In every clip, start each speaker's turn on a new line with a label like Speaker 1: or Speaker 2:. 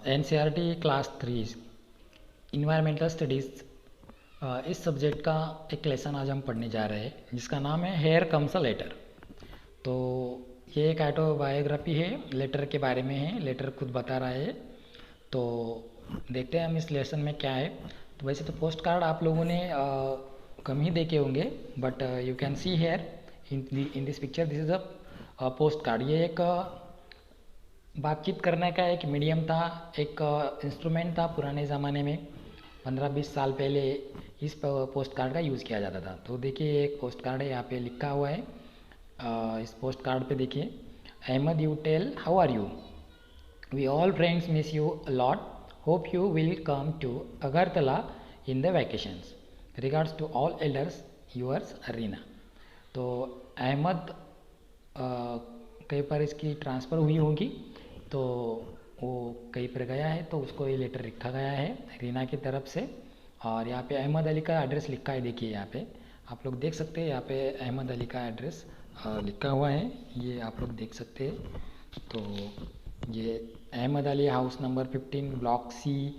Speaker 1: NCERT class 3 environmental studies इस subject का एक लेसन आज हम पढ़ने जा रहे हैं जिसका नाम है हेयर कम्स अ लेटर। तो ये एक ऑटोबायोग्राफी है, लेटर के बारे में है, लेटर खुद बता रहा है। तो देखते हैं हम इस लेसन में क्या है। तो वैसे तो पोस्ट कार्ड आप लोगों ने कम ही देखे होंगे, but you can see here in this picture this is a post card. ये एक बातचीत करने का एक मीडियम था, एक इंस्ट्रूमेंट था पुराने ज़माने में। 15-20 साल पहले इस पोस्ट कार्ड का यूज़ किया जाता था। तो देखिए एक पोस्ट कार्ड है, यहाँ पे लिखा हुआ है। इस पोस्ट कार्ड पे देखिए, Ahmed you tell how are you, we all friends miss you a lot, hope you will come to Agartala in the vacations, regards to all elders yours Reena. तो अहमद कहीं पर इसकी ट्रांसफ़र हुई होगी, तो वो कहीं पर गया है, तो उसको ये लेटर लिखा गया है रीना की तरफ से। और यहाँ पे अहमद अली का एड्रेस लिखा है, देखिए यहाँ पे आप लोग देख सकते हैं, यहाँ पे अहमद अली का एड्रेस लिखा हुआ है, ये आप लोग देख सकते हैं। तो ये Ahmad Ali house number 15 block C,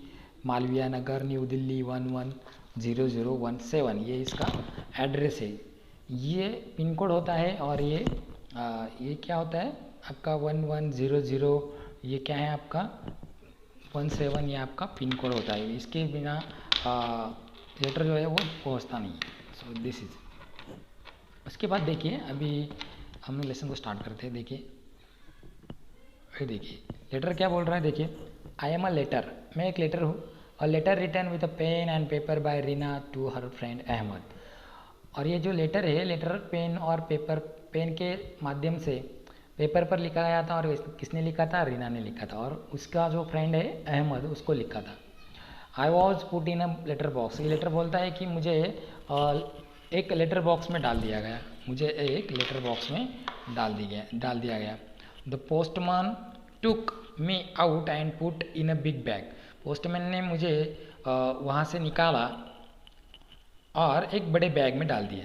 Speaker 1: Malviya Nagar, New Delhi 110017, ये इसका एड्रेस है। ये पिन कोड होता है और ये क्या होता है आपका 1100, ये क्या है आपका 17, ये आपका पिन कोड होता है। इसके बिना लेटर जो है वो पहुंचता नहीं है। So this is. उसके बाद देखिए, अभी हम लेसन को स्टार्ट करते हैं। देखिए लेटर क्या बोल रहा है, देखिए आई एम अ लेटर, मैं एक लेटर हूँ। A letter return with a pen and paper by Reena to her friend Ahmed. और ये जो लेटर है, लेटर पेन और पेपर, पेन के माध्यम से पेपर पर लिखा गया था। और किसने लिखा था? रीना ने लिखा था। और उसका जो फ्रेंड है अहमद, उसको लिखा था। I was put in a letter box. ये लेटर बोलता है कि मुझे एक लेटर बॉक्स में डाल दिया गया, मुझे एक लेटर बॉक्स में डाल दिया गया। The postman took me out and put in a big bag. Postman ने मुझे वहाँ से निकाला और एक बड़े बैग में डाल दिया,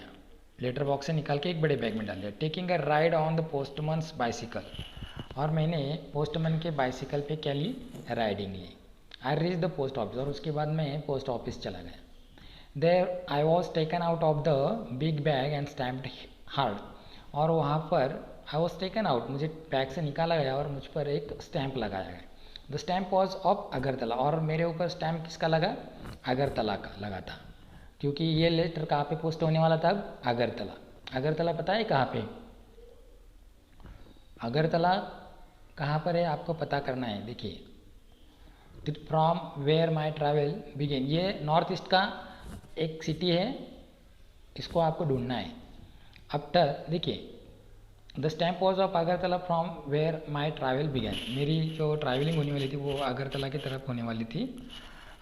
Speaker 1: लेटर बॉक्स से निकाल के एक बड़े बैग में डाल दिया। Taking a ride on the postman's bicycle. और मैंने पोस्टमैन के बाइसिकल पे क्या ली? राइडिंग ली। I reach the post office. और उसके बाद मैं पोस्ट ऑफिस चला गया। There I was taken out of the big bag and stamped hard. और वहाँ पर आई वॉज टेकन आउट, मुझे बैग से निकाला गया और मुझ पर एक स्टैम्प लगाया गया। The stamp was of Agartala. और मेरे ऊपर स्टैम्प किसका लगा? अगरतला का लगा था, क्योंकि ये लेटर कहाँ पे पोस्ट होने वाला था? अगरतला। अगरतला पता है कहाँ पे? अगरतला कहाँ पर है आपको पता करना है। देखिए, from where my travel begin, ये नॉर्थ ईस्ट का एक सिटी है, इसको आपको ढूंढना है। आफ्टर देखिए, the stamp was of Agartala from where my travel began. मेरी जो ट्रैवलिंग होने वाली थी वो अगरतला की तरफ होने वाली थी।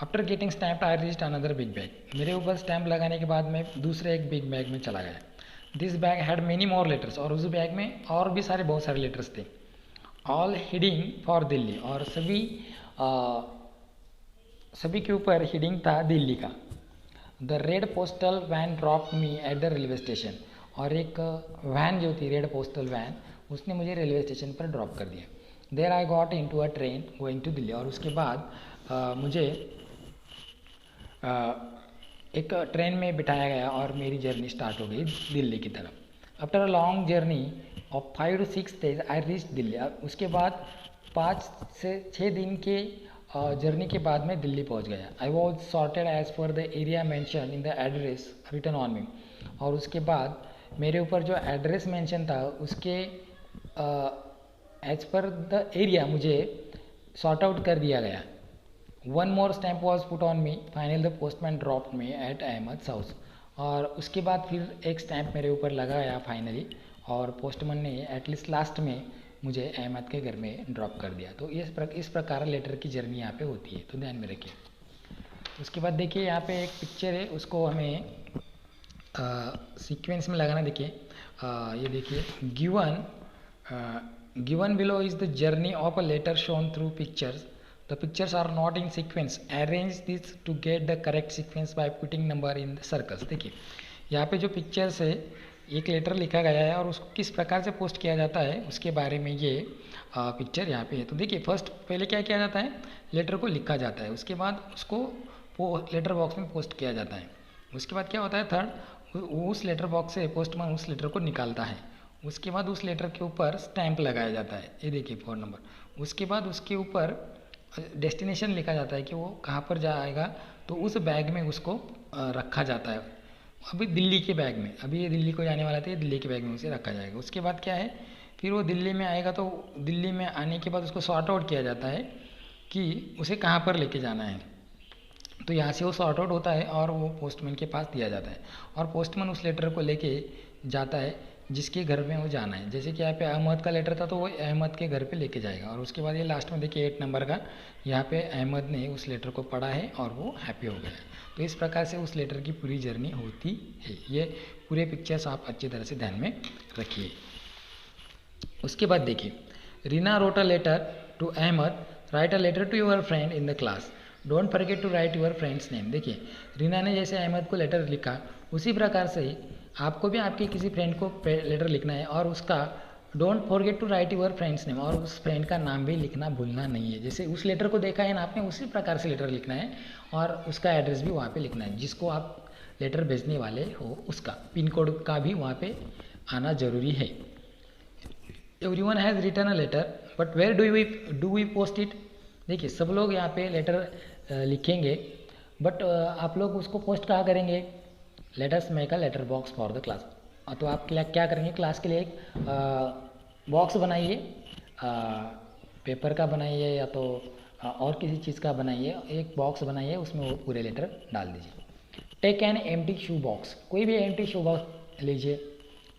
Speaker 1: After getting stamp I reached another big bag. मेरे ऊपर स्टैम्प लगाने के बाद मैं दूसरे एक बिग बैग में चला गया। This bag had many more letters. और उस बैग में और भी बहुत सारे लेटर्स थे। All heading for Delhi. और सभी के ऊपर हेडिंग था दिल्ली का। The red postal van drop me at the railway station. और एक वैन जो थी, रेड पोस्टल वैन, उसने मुझे रेलवे स्टेशन पर ड्रॉप कर दिया। There I got into a train going to Delhi. और उसके बाद मुझे एक ट्रेन में बिठाया गया और मेरी जर्नी स्टार्ट हो गई दिल्ली की तरफ। After a long journey of 5 to 6 days I reach Delhi. उसके बाद 5 से 6 दिन के जर्नी के बाद मैं दिल्ली पहुंच गया। I was sorted as per the area mention in the address written on me. और उसके बाद मेरे ऊपर जो एड्रेस मेंशन था उसके एज पर द एरिया मुझे सॉर्ट आउट कर दिया गया। One more stamp was put on me, final the postman drop me at Ahmed house. और उसके बाद फिर एक स्टैम्प मेरे ऊपर लगा गया फाइनली, और पोस्टमैन ने एटलीस्ट लास्ट में मुझे अहमद के घर में ड्रॉप कर दिया। तो इस प्रकार लेटर की जर्नी यहाँ पे होती है, तो ध्यान में रखिए। उसके बाद देखिए, यहाँ पे एक पिक्चर है, उसको हमें सीक्वेंस में लगाना। देखिए ये देखिए, given below is the journey of a letter shown through pictures. The pictures are not in sequence. Arrange this to get the correct sequence by putting number in the circles. देखिए यहाँ पे जो pictures है एक letter लिखा गया है और उसको किस प्रकार से पोस्ट किया जाता है उसके बारे में ये पिक्चर यहाँ पे है। तो देखिए फर्स्ट पहले क्या किया जाता है, लेटर को लिखा जाता है, उसके बाद उसको लेटर बॉक्स में पोस्ट किया जाता है। उसके बाद क्या होता है, थर्ड उस लेटर बॉक्स से पोस्टमैन उस लेटर को निकालता है। उसके बाद उस लेटर के ऊपर स्टैंप लगाया जाता है, ये देखिए 4 नंबर। उसके बाद उसके ऊपर डेस्टिनेशन लिखा जाता है कि वो कहाँ पर जाएगा, तो उस बैग में उसको रखा जाता है। अभी दिल्ली के बैग में, अभी ये दिल्ली को जाने वाला था, ये दिल्ली के बैग में उसे रखा जाएगा। उसके बाद क्या है, फिर वो दिल्ली में आएगा तो दिल्ली में आने के बाद उसको सॉर्ट आउट किया जाता है कि उसे कहाँ पर लेके जाना है। तो यहाँ से वो सॉर्ट आउट होता है और वो पोस्टमैन के पास दिया जाता है और पोस्टमैन उस लेटर को लेके जाता है जिसके घर में वो जाना है। जैसे कि यहाँ पे अहमद का लेटर था तो वो अहमद के घर पे लेके जाएगा। और उसके बाद ये लास्ट में देखिए 8 नंबर का, यहाँ पे अहमद ने उस लेटर को पढ़ा है और वो हैप्पी हो गया। तो इस प्रकार से उस लेटर की पूरी जर्नी होती है। ये पूरे पिक्चर्स आप अच्छी तरह से ध्यान में रखिए। उसके बाद देखिए, Reena wrote a letter to Ahmed, write a letter to your friend in the class, don't forget to write your friend's name. देखिए रीना ने जैसे अहमद को लेटर लिखा, उसी प्रकार से आपको भी आपके किसी फ्रेंड को लेटर लिखना है और उसका don't forget to write your friend's name, और उस फ्रेंड का नाम भी लिखना भूलना नहीं है। जैसे उस लेटर को देखा है ना आपने, उसी प्रकार से लेटर लिखना है और उसका एड्रेस भी वहाँ पे लिखना है। जिसको आप लेटर भेजने वाले हो उसका पिन कोड का भी वहाँ पे आना जरूरी है। Everyone has written a letter but where do we post it. देखिए सब लोग यहाँ पे लेटर लिखेंगे, बट आप लोग उसको पोस्ट कहाँ करेंगे। Let us make a letter box for the class. तो आप क्या करेंगे, क्लास के लिए एक बॉक्स बनाइए, पेपर का बनाइए या तो और किसी चीज़ का बनाइए, एक बॉक्स बनाइए, उसमें वो पूरे लेटर डाल दीजिए। Take an empty shoe box, कोई भी एम्प्टी शू बॉक्स लीजिए,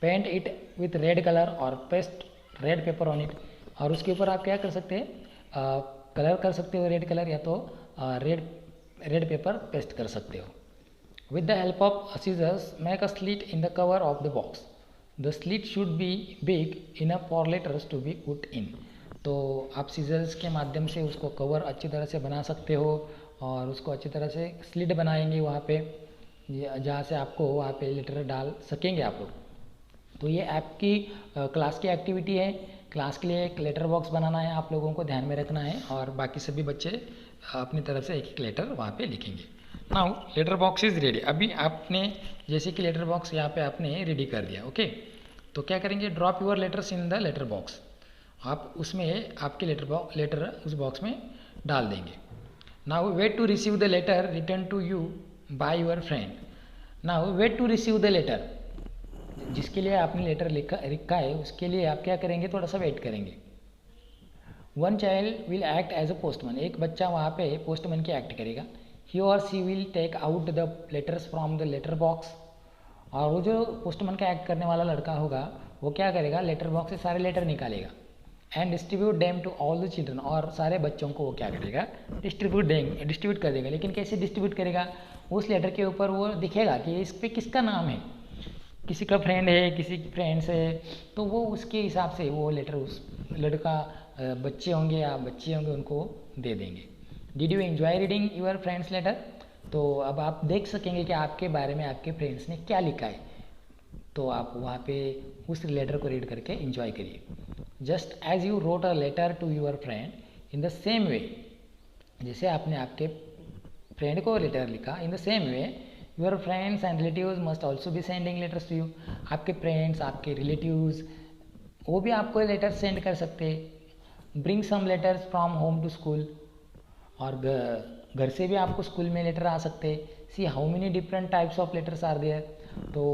Speaker 1: paint it with red colour और paste red paper on it. और उसके ऊपर आप क्या कर सकते हैं, कलर कर सकते हो रेड कलर, या तो रेड पेपर पेस्ट कर सकते हो। With the help of scissors, make a slit in the cover of the box. The slit should be big enough for letters to be put in. तो आप seizures के माध्यम से उसको कवर अच्छी तरह से बना सकते हो और उसको अच्छी तरह से स्लिट बनाएंगे वहाँ पे, जहाँ से आपको वहाँ पे लेटर डाल सकेंगे आप लोग। तो ये आपकी क्लास की एक्टिविटी है। क्लास के लिए एक लेटर बॉक्स बनाना है, आप लोगों को ध्यान में रखना है और बाकी सभी बच्चे अपनी तरफ से एक एक लेटर वहाँ पे लिखेंगे। Now later box is ready. अभी आपने जैसे कि लेटर बॉक्स यहाँ पे आपने रेडी कर दिया, ओके। तो क्या करेंगे, drop your letters in the letter box. आप उसमें आपके लेटर उस बॉक्स में डाल देंगे। Now wait to receive the letter return to you by your friend. Now wait to receive the letter, जिसके लिए आपने लेटर लिखा है उसके लिए आप क्या करेंगे, थोड़ा सा वेट करेंगे। One child will act as a postman, एक बच्चा वहाँ पे पोस्टमैन की एक्ट करेगा। He or she will take out the letters from the letter box। और वो जो पोस्टमैन का एक्ट करने वाला लड़का होगा वो क्या करेगा, लेटर बॉक्स से सारे लेटर निकालेगा and distribute them to all the children, और सारे बच्चों को वो क्या करेगा, डिस्ट्रीब्यूट कर देगा। लेकिन कैसे डिस्ट्रीब्यूट करेगा, उस लेटर के ऊपर वो दिखेगा कि इस पर किसका नाम है, किसी का फ्रेंड है, किसी की फ्रेंड्स है, तो वो उसके हिसाब से वो लेटर उस लड़का बच्चे होंगे या बच्ची होंगे उनको दे देंगे। Did you enjoy reading your friend's letter. तो अब आप देख सकेंगे कि आपके बारे में आपके फ्रेंड्स ने क्या लिखा है, तो आप वहाँ पे उस लेटर को रीड करके एंजॉय करिए। Just as you wrote a letter to your friend in the same way, जैसे आपने आपके फ्रेंड को लेटर लिखा, in the same way your friends and relatives must also be sending letters to you. आपके friends, आपके relatives वो भी आपको लेटर सेंड कर सकते हैं। Bring some letters from home to school, और घर से भी आपको स्कूल में लेटर आ सकते हैं। See how many different types of letters are there. तो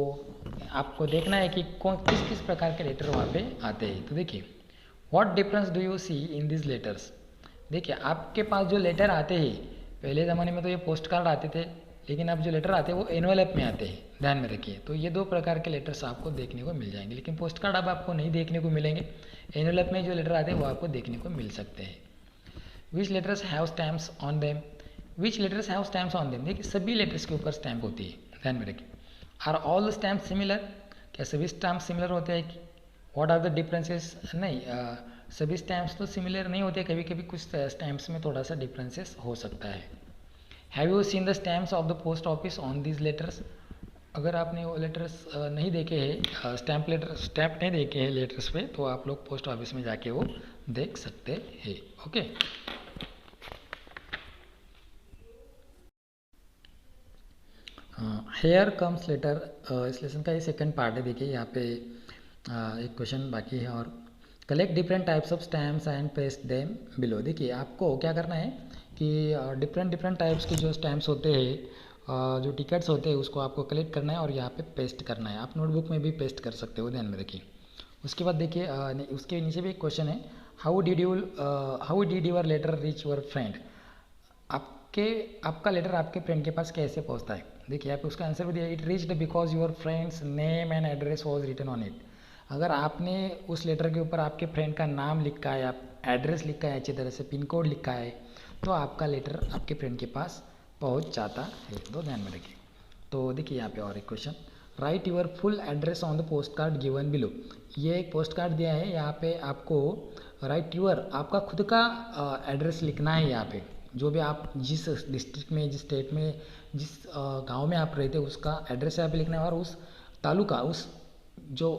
Speaker 1: आपको देखना है कि किस किस प्रकार के लेटर वहाँ पे आते हैं। तो देखिए, what difference do you see in this letters. देखिए आपके पास जो लेटर आते हैं, पहले ज़माने में तो ये पोस्ट कार्ड आते थे, लेकिन अब जो लेटर आते हैं वो एनवेलप में आते हैं, ध्यान में रखिए। तो ये 2 प्रकार के लेटर्स आपको देखने को मिल जाएंगे, लेकिन पोस्ट कार्ड अब आपको नहीं देखने को मिलेंगे। एनवेलप में जो लेटर आते हैं वो आपको देखने को मिल सकते हैं। Which letters have stamps on them, which letters have stamps on them. देखिए सभी लेटर्स के ऊपर स्टैम्प होती है, ध्यान में रखिए। Are all the stamp similar, क्या सभी स्टैम्प सिमिलर होते हैं। व्हाट आर द डिफरेंसेस, नहीं सभी स्टैम्प्स तो सिमिलर नहीं होते, कभी कभी कुछ स्टैम्प्स में थोड़ा सा डिफरेंसेस हो सकता है। Have you seen the stamps of the post office on these letters. अगर आपने वो लेटर्स नहीं देखे हैं, स्टैम्प नहीं देखे हैं लेटर्स पे, तो आप लोग पोस्ट ऑफिस में जाके वो देख सकते हैं। ओके, हेयर कम्स लेटर इस लेसन का ये सेकंड पार्ट है। देखिए यहाँ पे एक क्वेश्चन बाकी है। और collect different types of stamps and paste them below. देखिए आपको क्या करना है कि डिफरेंट डिफरेंट टाइप्स के जो स्टैम्प्स होते हैं, जो टिकट्स होते हैं, उसको आपको कलेक्ट करना है और यहाँ पे पेस्ट करना है। आप नोटबुक में भी पेस्ट कर सकते हो, ध्यान में रखिए। उसके बाद देखिए उसके नीचे भी एक क्वेश्चन है, how did your letter reach your friend. आपका लेटर आपके फ्रेंड के पास कैसे पहुंचता है। देखिए आप उसका आंसर भी दिया, it reached because your friend's name and address was written on it. अगर आपने उस लेटर के ऊपर आपके फ्रेंड का नाम लिखा है, आप एड्रेस लिखा है, अच्छी तरह से पिन कोड लिखा है, तो आपका लेटर आपके फ्रेंड के पास पहुंच जाता है। तो ध्यान में रखिए। तो देखिए यहाँ पे और एक question, right your full address on the post card given below. ये एक पोस्ट कार्ड दिया है, यहाँ पे आपको राइट योर आपका खुद का एड्रेस लिखना है। यहाँ पे जो भी आप जिस डिस्ट्रिक्ट में, जिस स्टेट में, जिस गांव में आप रहते हैं, उसका एड्रेस यहाँ पे लिखना है और उस तालुका, उस जो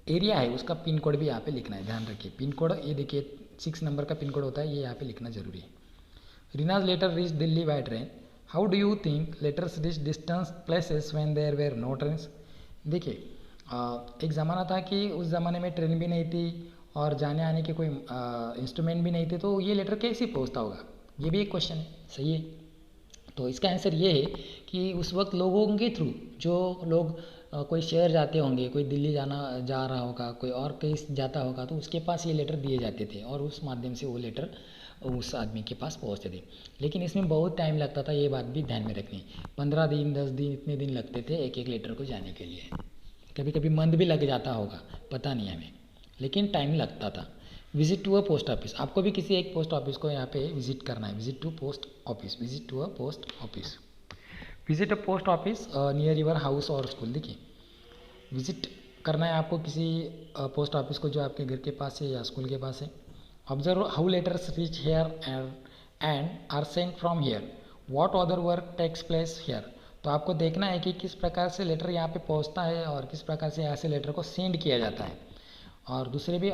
Speaker 1: एरिया है, उसका पिन कोड भी यहाँ पे लिखना है। ध्यान रखिए पिन कोड, ये देखिए 6 नंबर का पिन कोड होता है, ये यहाँ पे लिखना जरूरी है। Reena's letter reach Delhi by train. How do you think letters reach distance places when there were no trains. देखिए एक ज़माना था कि उस ज़माने में ट्रेन भी नहीं थी और जाने आने के कोई इंस्ट्रूमेंट भी नहीं थे, तो ये लेटर कैसे पहुँचता होगा, ये भी एक क्वेश्चन है। सही है। तो इसका आंसर ये है कि उस वक्त लोगों के थ्रू, जो लोग कोई शहर जाते होंगे, कोई दिल्ली जा रहा होगा, कोई और कहीं जाता होगा, तो उसके पास ये लेटर दिए जाते थे और उस माध्यम से वो लेटर उस आदमी के पास पहुंचते थे। लेकिन इसमें बहुत टाइम लगता था, ये बात भी ध्यान में रखनी। 15 दिन 10 दिन इतने दिन लगते थे एक एक लेटर को जाने के लिए। कभी कभी मंथ भी लग जाता होगा, पता नहीं हमें, लेकिन टाइम लगता था। Visit to a post office, आपको भी किसी एक पोस्ट ऑफिस को यहाँ पे विजिट करना है। Visit to post office, visit to a post office, visit a post office near your house और स्कूल। देखिए विजिट करना है आपको किसी पोस्ट ऑफिस को जो आपके घर के पास है या स्कूल के पास है। Observe how letters reach here and are sent from here, what other work takes place here. तो आपको देखना है कि किस प्रकार से लेटर यहाँ पे पहुँचता है और किस प्रकार से यहाँ से लेटर को सेंड किया जाता है। और दूसरे भी